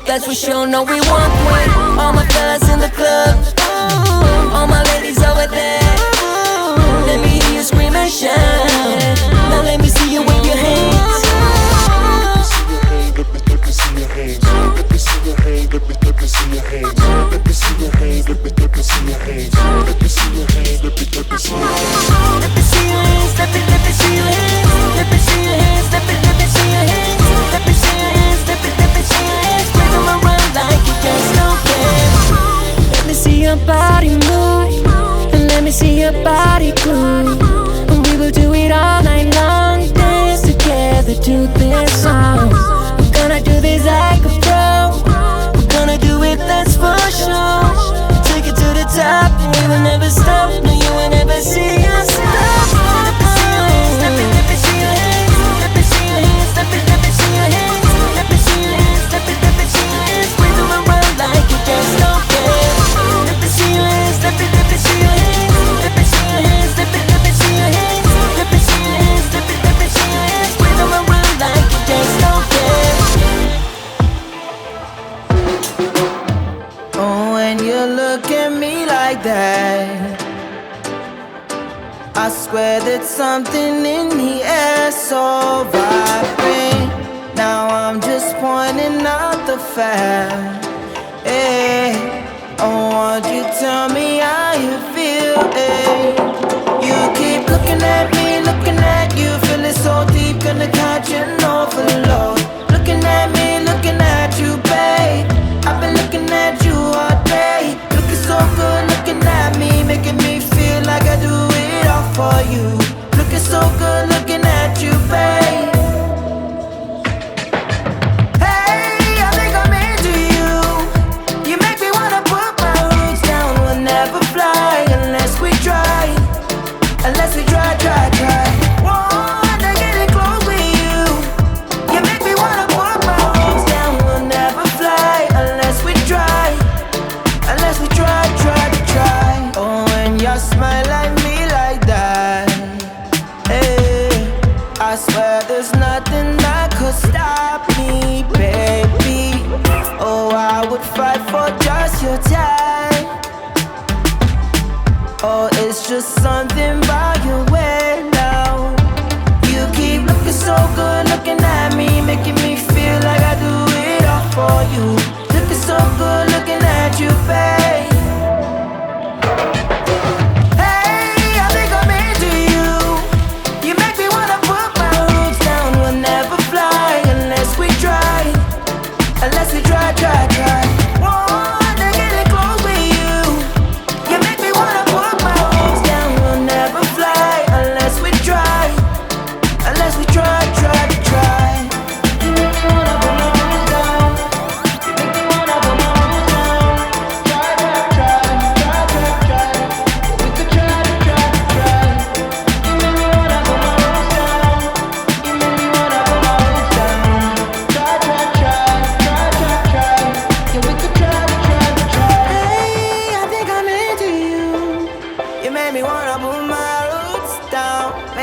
That's for sure, no we want one. All my fellas in the club, all my ladies over there. Let me hear you scream and shout. Now let me see you wave your hands. Let me see your hands. Let me see your hands. Let me see your hands. Let me see your hands. Let me see your hands. Let me see your hands. Let me see your hands. Let me see your hands. Let me see your hands. Let me see your hands. Let me see your hands. Let me see your hands. Let me see your hands. Bring them around like you just don't care. Let me see your body move, and let me see your body groove. And we will do it all night long, dance together to this song. We're gonna do this like a pro. We're gonna do it, that's for sure. Take it to the top, and we will never stop. No, you will never see us stop. Let me see your hands, let me see your hands. Let me see your hands, let me see your hands. Let me see your hands, let me see your hands. Bring them around like you just don't care. Let me see your hands, let me see your hands. Let me see your hands, let me see your hands. Let me see your hands, let me see your hands. Bring them around like you just don't care. Oh, when you look at me like that, I swear that something in the air so vibrant. Now I'm just pointing out the fact. Hey, I want you to tell me how you feel. Hey, you keep looking at me, looking at you, feeling so deep, gonna catch an overload. Looking at me, looking at you, babe. I've been looking at you all day. Looking so good, looking at me, making me feel like I do it all for you. Looking so good, looking at you, babe. Hey, I think I'm into you. You make me wanna put my roots down. We'll never fly unless we try. Unless we try. Wanna get it close with you. You make me wanna put my roots down. We'll never fly unless we try. Unless we try. Oh, when you smile at me like that, hey, I swear there's nothing that could stop me, baby. Oh, I would fight for just your time. Oh, it's just something about your way.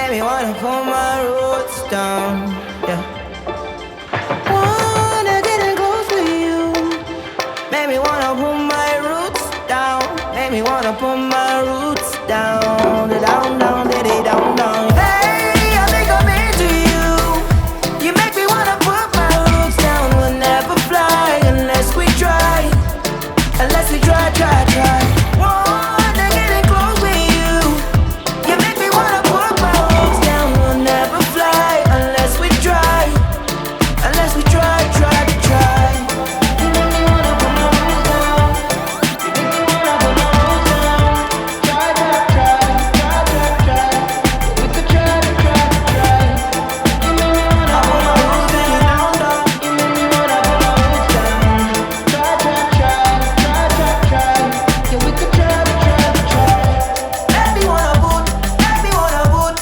Made me wanna pull my roots down. Yeah. Wanna get in close with you. Made me wanna pull my roots down. Made me wanna pull my roots down. Down, down, diddy, down, down. Hey, I think I'm into you. You make me wanna put my roots down. We'll never fly unless we try. Unless we try, try, try. Wanna get in close with you. You make me wanna put my roots down. We'll never fly unless we try. Unless we try, try, try. You make me wanna put my roots down. You make me wanna put my roots down. Try, try, try, try, try, try. We could try to try, try. You make me wanna put my roots down, down. You make me wanna put my roots down. Try, try, try, try, try, try. Yeah, we could try to try, try. Let me wanna put, let me wanna put.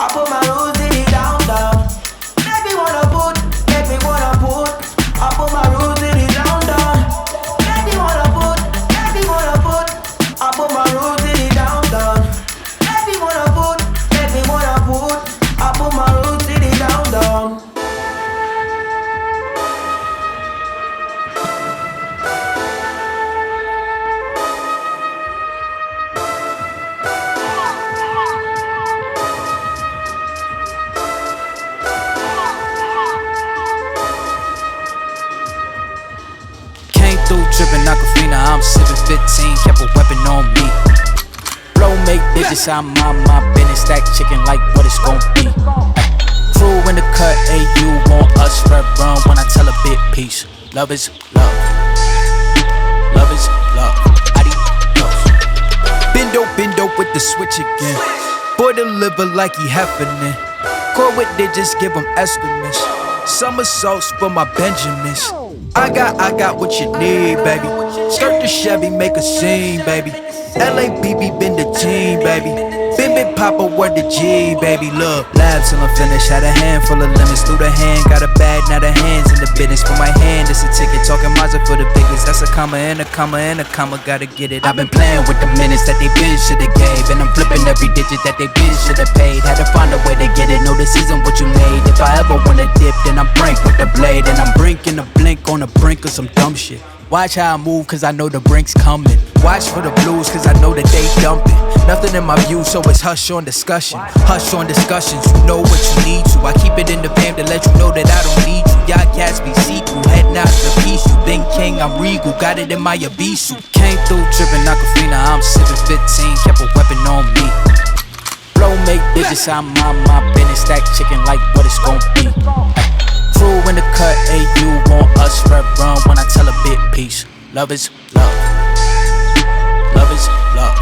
I put my roots down, down. Let me wanna put, let me wanna put. I put my roots down, down. Let me wanna put, let me wanna put. I put my roots down, down. Let me wanna put, let me wanna put. I put my roots down, down. Came through drippin' Aquafina, I'm sippin' 15, kept a weapon on me. Blow make digits, I'm on my business, stack chicken like what it's gon' be. Crew in the cut, and you want us red run when I tell a bit peace. Love is love. Love is love. Adios. Bendo with the switch again. Boy deliver like he happening. Core with digits, give him estimates. Somersaults for my Benjamins. I got what you need, baby. Skirt the Chevy, make a scene, baby. LABB been the team, baby. Been Papa, word the G, baby. Look, labs till I'm finished. Had a handful of lemons through the hand. Got a bag, now the hands in the business. For my hand, it's a ticket. Talking Mazda for the biggest. That's a comma and a comma and a comma. Gotta get it. I've been playing with the minutes that they been shoulda gave. And I'm flipping every digit that they been shoulda paid. Had to find a way to get it. No, this isn't what you made. If I ever wanna dip, then I'm brink with the blade. And I'm brinking a blink on the brink of some dumb shit. Watch how I move, cause I know the brink's coming. Watch for the blues, cause I know that they dumping. Nothing in my view, so it's hush on discussion. Hush on discussions, you know what you need to. I keep it in the fam to let you know that I don't need you. Y'all cats be see-through, heading out to peace. You been king, I'm regal, got it in my Abisu. Came through drippin' Aquafina, I'm sippin' 15, kept a weapon on me. Blow make digits, I'm on my business, stack chicken like what it's gon' be. Crew in the cut, and you want us red run when I tell a bit peace. Love is love. Love is love.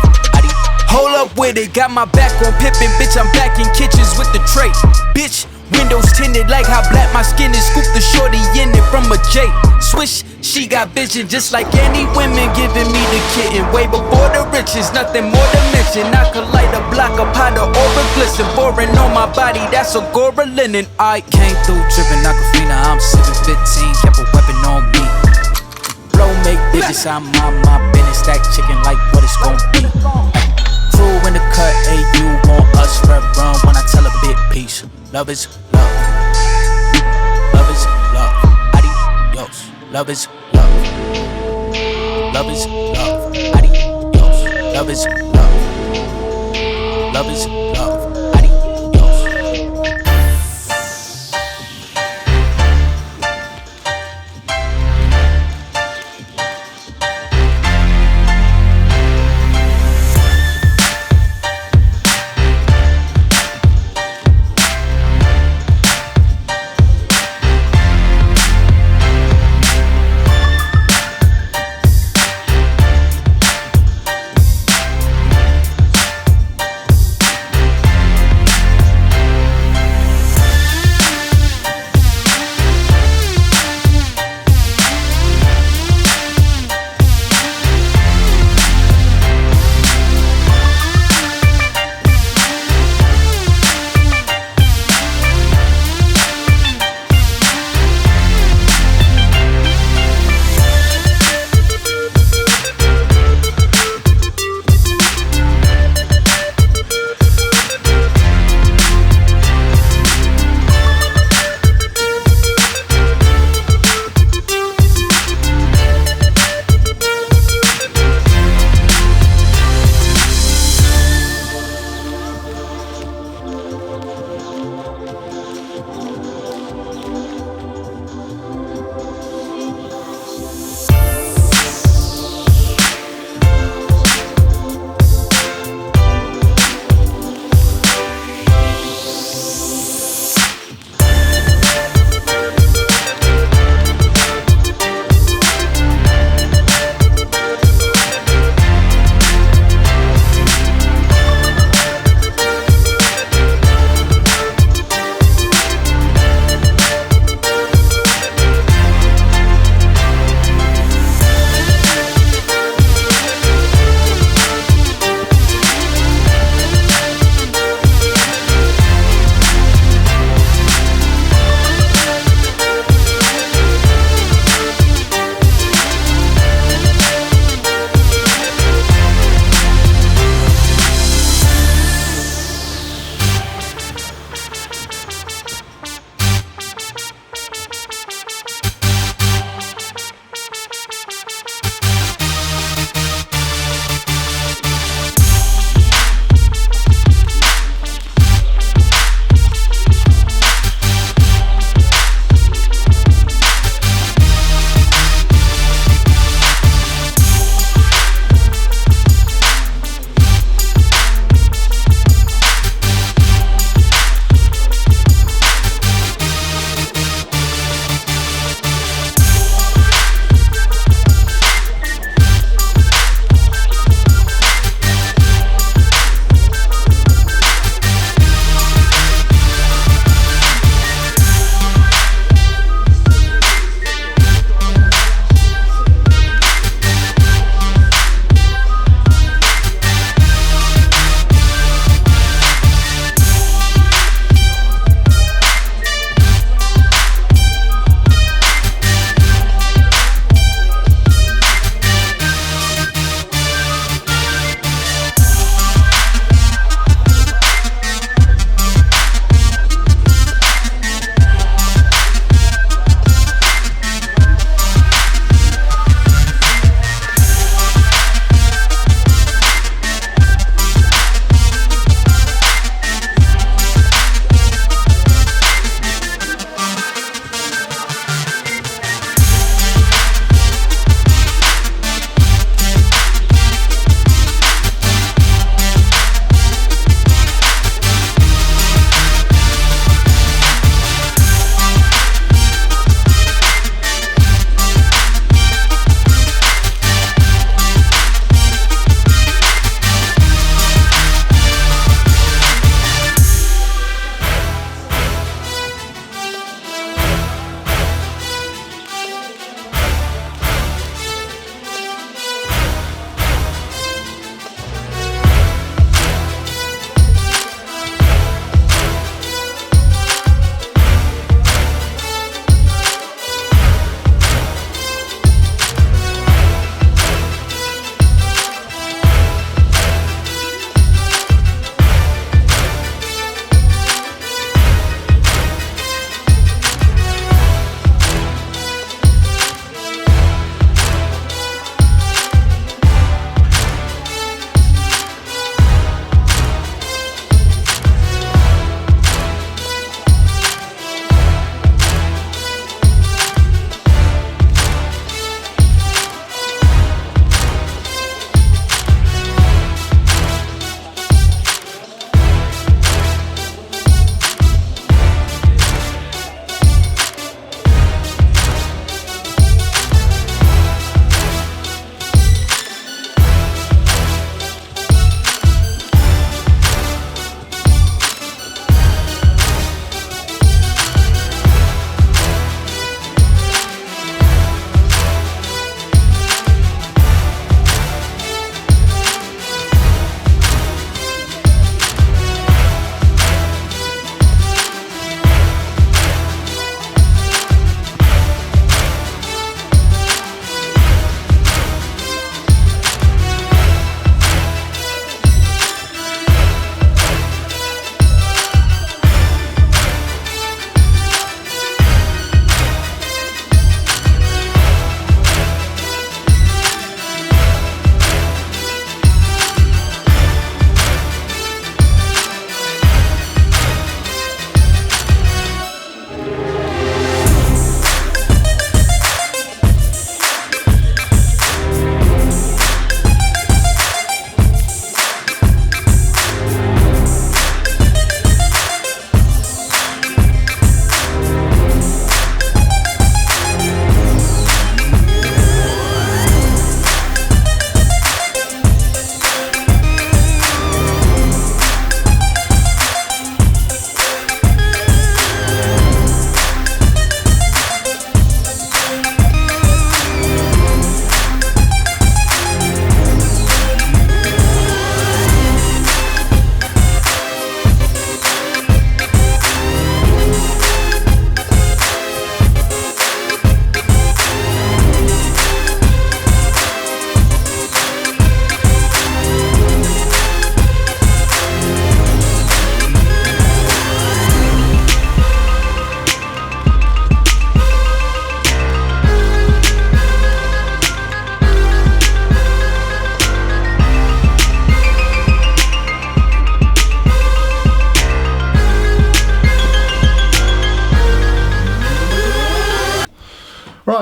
Hold up with it, got my back on Pippin, bitch. I'm back in kitchens with the tray. Bitch, windows tinted like how black my skin is. Scoop the shorty in it from a J. Swish, she got vision just like any women giving me the kitten. Way before the riches, nothing more to mention. I could light a block of powder or a glisten. Boring on my body, that's Agora linen. I came through drippin' Aquafina, I'm sippin' 15, kept a weapon on me. Blow make digits, I'm on my business, stack chicken like what it's gon' be. Crew in the cut, and you want us red run when I tell a bit peace. Love is love. Love is love. Adios. Love is love. Love is love. Adios. Love is love. Love is love.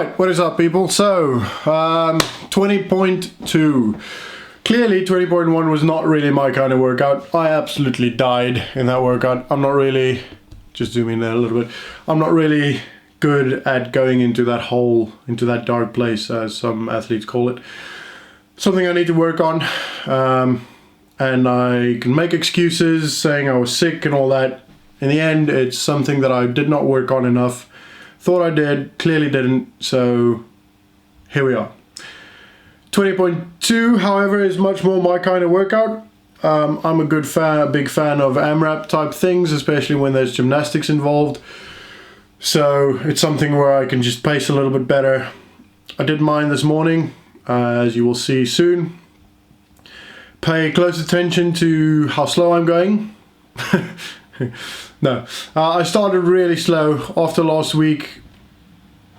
Right, what is up, people? So 20.2. Clearly 20.1 was not really my kind of workout. I absolutely died in that workout. I'm not really, just zoom in there a little bit, I'm not really good at going into that hole, into that dark place, as some athletes call it. Something I need to work on. And I can make excuses saying I was sick and all that. In the end, it's something that I did not work on enough. Thought I did, clearly didn't, so here we are. 20.2, however, is much more my kind of workout. I'm a big fan of AMRAP type things, especially when there's gymnastics involved. So it's something where I can just pace a little bit better. I did mine this morning, as you will see soon. Pay close attention to how slow I'm going. No, I started really slow after last week.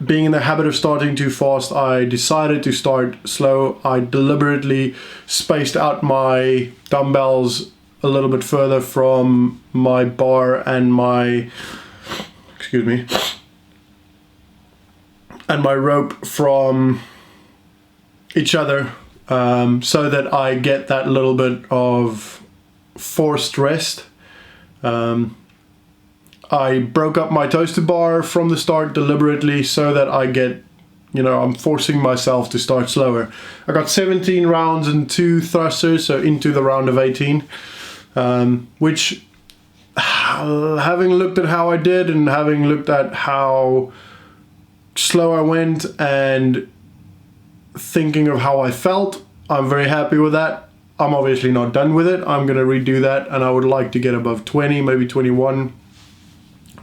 Being in the habit of starting too fast, I decided to start slow. I deliberately spaced out my dumbbells a little bit further from my bar and my, and my rope from each other, so that I get that little bit of forced rest. I broke up my toaster bar from the start deliberately so that I get, I'm forcing myself to start slower. I got 17 rounds and 2 thrusters, so into the round of 18, which, having looked at how I did and having looked at how slow I went and thinking of how I felt, I'm very happy with that. I'm obviously not done with it. I'm going to redo that, and I would like to get above 20, maybe 21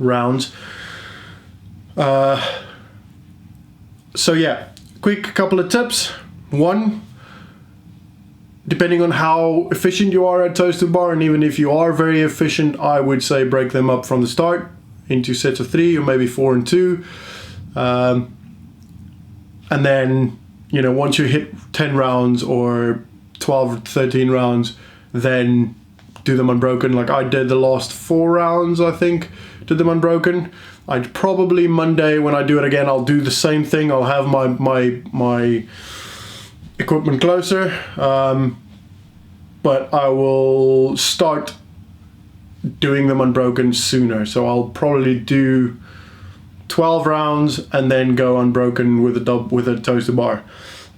rounds. So yeah, quick couple of tips. One, depending on how efficient you are at toaster bar, and even if you are very efficient, I would say break them up from the start into sets of 3 or maybe 4 and 2. And then, once you hit 10 rounds or 12 or 13 rounds, then do them unbroken. Like I did the last 4 rounds, I think, did them unbroken. I'd probably Monday, when I do it again, I'll do the same thing. I'll have my equipment closer, but I will start doing them unbroken sooner. So I'll probably do 12 rounds and then go unbroken with a toaster bar.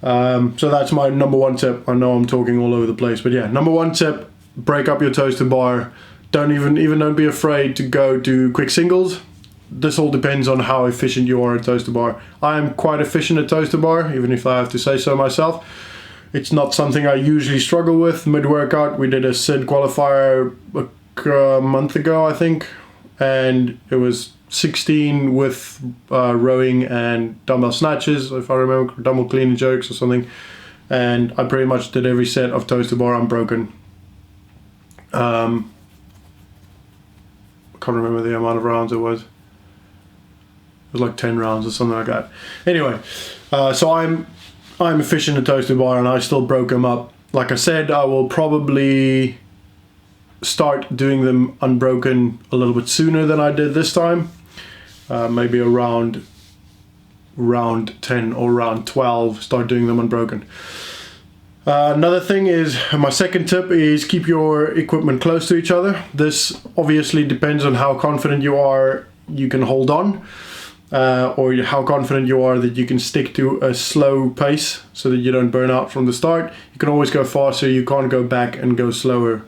So that's my number 1 tip. I know I'm talking all over the place, but yeah, number 1 tip: break up your toaster bar. Don't be afraid to go to quick singles. This all depends on how efficient you are at toaster bar. I am quite efficient at toaster bar, even if I have to say so myself. It's not something I usually struggle with mid-workout. We did a SID qualifier a month ago, I think, and it was 16 with rowing and dumbbell snatches, if I remember, dumbbell clean and jerks or something. And I pretty much did every set of toaster bar unbroken. Can't remember the amount of rounds it was. It was like 10 rounds or something like that. Anyway, so I'm efficient at toaster bar, and I still broke them up. Like I said, I will probably start doing them unbroken a little bit sooner than I did this time. Maybe around round 10 or round 12, start doing them unbroken. Another thing is, my second tip is keep your equipment close to each other. This obviously depends on how confident you are you can hold on, or how confident you are that you can stick to a slow pace so that you don't burn out from the start. You can always go faster, you can't go back and go slower.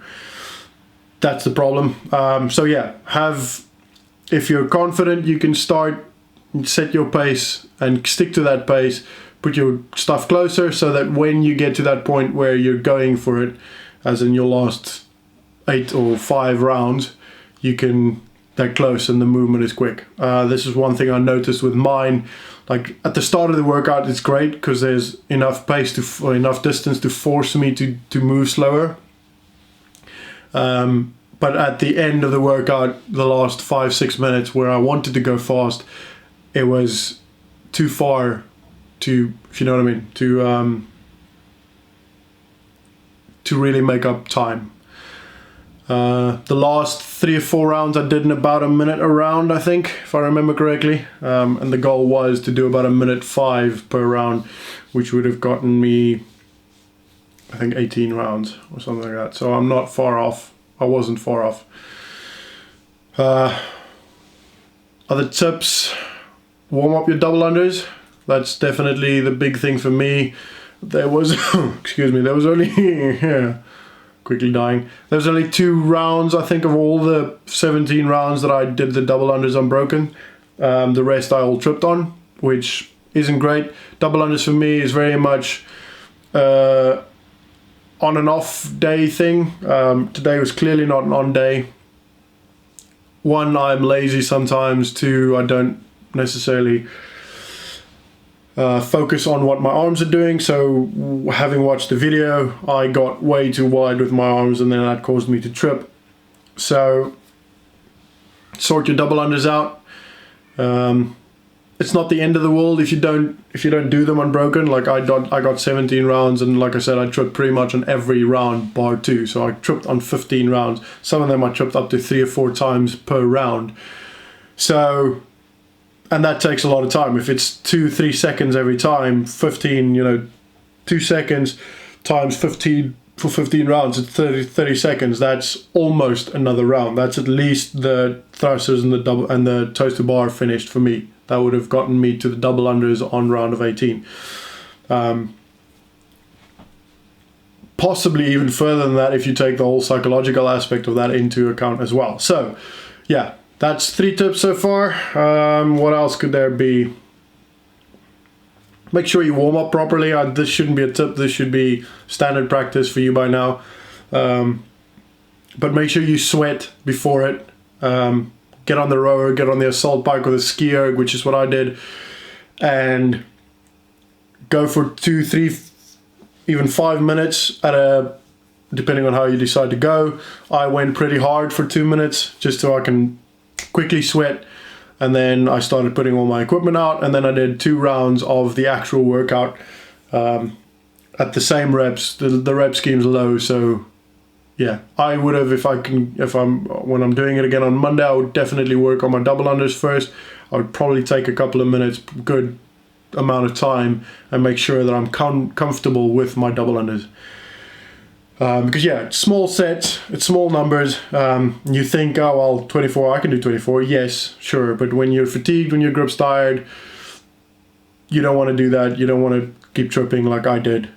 That's the problem. So yeah, if you're confident, you can set your pace and stick to that pace. Put your stuff closer so that when you get to that point where you're going for it, as in your last 8 or 5 rounds, you can get close and the movement is quick. This is one thing I noticed with mine. Like at the start of the workout, it's great because there's enough enough distance to force me to move slower. But at the end of the workout, the last 5-6 minutes where I wanted to go fast, it was too far to, if you know what I mean, to really make up time. The last 3 or 4 rounds I did in about a minute a round, I think, if I remember correctly. And the goal was to do about 1:05 per round, which would have gotten me, I think, 18 rounds or something like that. So I'm not far off. I wasn't far off. Other tips: warm up your double unders. That's definitely the big thing for me. There was, excuse me, there was only, yeah, quickly dying. There was only 2 rounds, I think, of all the 17 rounds that I did the double unders unbroken. The rest I all tripped on, which isn't great. Double unders for me is very much on and off day thing. Today was clearly not an on day. 1, I'm lazy sometimes. 2, I don't necessarily focus on what my arms are doing. So having watched the video, I got way too wide with my arms, and then that caused me to trip. So sort your double unders out. It's not the end of the world if you don't do them unbroken. Like I got 17 rounds, and like I said, I tripped pretty much on every round bar 2. So I tripped on 15 rounds. Some of them I tripped up to 3 or 4 times per round. So, and that takes a lot of time. If it's 2-3 seconds every time, 15, 2 seconds times 15 for 15 rounds, it's 30 seconds. That's almost another round. That's at least the thrusters and the double and the toaster bar finished for me. That would have gotten me to the double unders on round of 18. Possibly even further than that if you take the whole psychological aspect of that into account as well. So, yeah, that's 3 tips so far. What else could there be? Make sure you warm up properly. This shouldn't be a tip. This should be standard practice for you by now. But make sure you sweat before it. Get on the rower, get on the assault bike with a ski erg, which is what I did, and go for 2, 3, even 5 minutes depending on how you decide to go. I went pretty hard for 2 minutes just so I can quickly sweat, and then I started putting all my equipment out, and then I did 2 rounds of the actual workout at the same reps. The rep scheme's low, so yeah, I would have, when I'm doing it again on Monday, I would definitely work on my double unders first. I would probably take a couple of minutes, good amount of time, and make sure that I'm comfortable with my double unders. Because yeah, it's small sets, it's small numbers. You think, oh well, 24, I can do 24. Yes, sure, but when you're fatigued, when your grip's tired, you don't want to do that. You don't want to keep tripping like I did.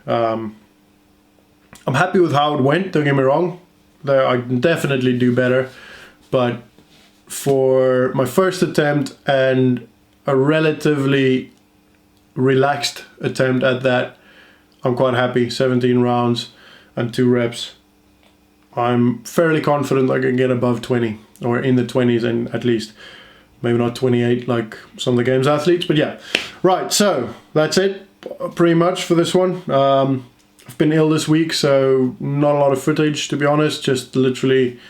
I'm happy with how it went, don't get me wrong. I can definitely do better. But for my first attempt and a relatively relaxed attempt at that, I'm quite happy. 17 rounds and 2 reps. I'm fairly confident I can get above 20, or in the 20s, and at least. Maybe not 28 like some of the games athletes, but yeah. Right, so that's it pretty much for this one. I've been ill this week, so not a lot of footage, to be honest. Just literally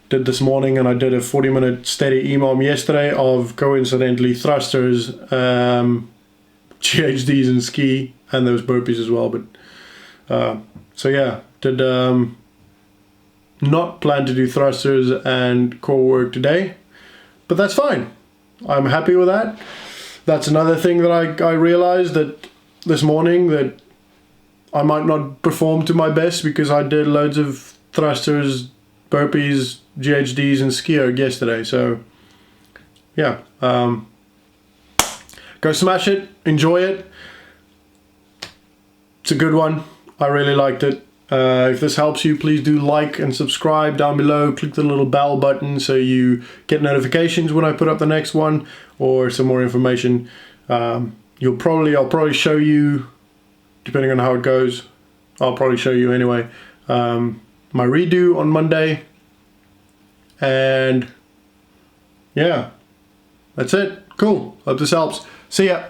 did this morning, and I did a 40-minute steady EMOM yesterday of, coincidentally, thrusters, GHDs and ski, and those burpees as well. But so yeah, did not plan to do thrusters and core work today, but that's fine. I'm happy with that. That's another thing that I realized that this morning, that I might not perform to my best because I did loads of thrusters, burpees, GHDs and ski erg yesterday. So yeah, go smash it, enjoy it. It's a good one. I really liked it. If this helps you, please do like and subscribe down below. Click the little bell button so you get notifications when I put up the next one or some more information. I'll probably show you, depending on how it goes, I'll probably show you anyway, my redo on Monday. And yeah, that's it. Cool. Hope this helps. See ya.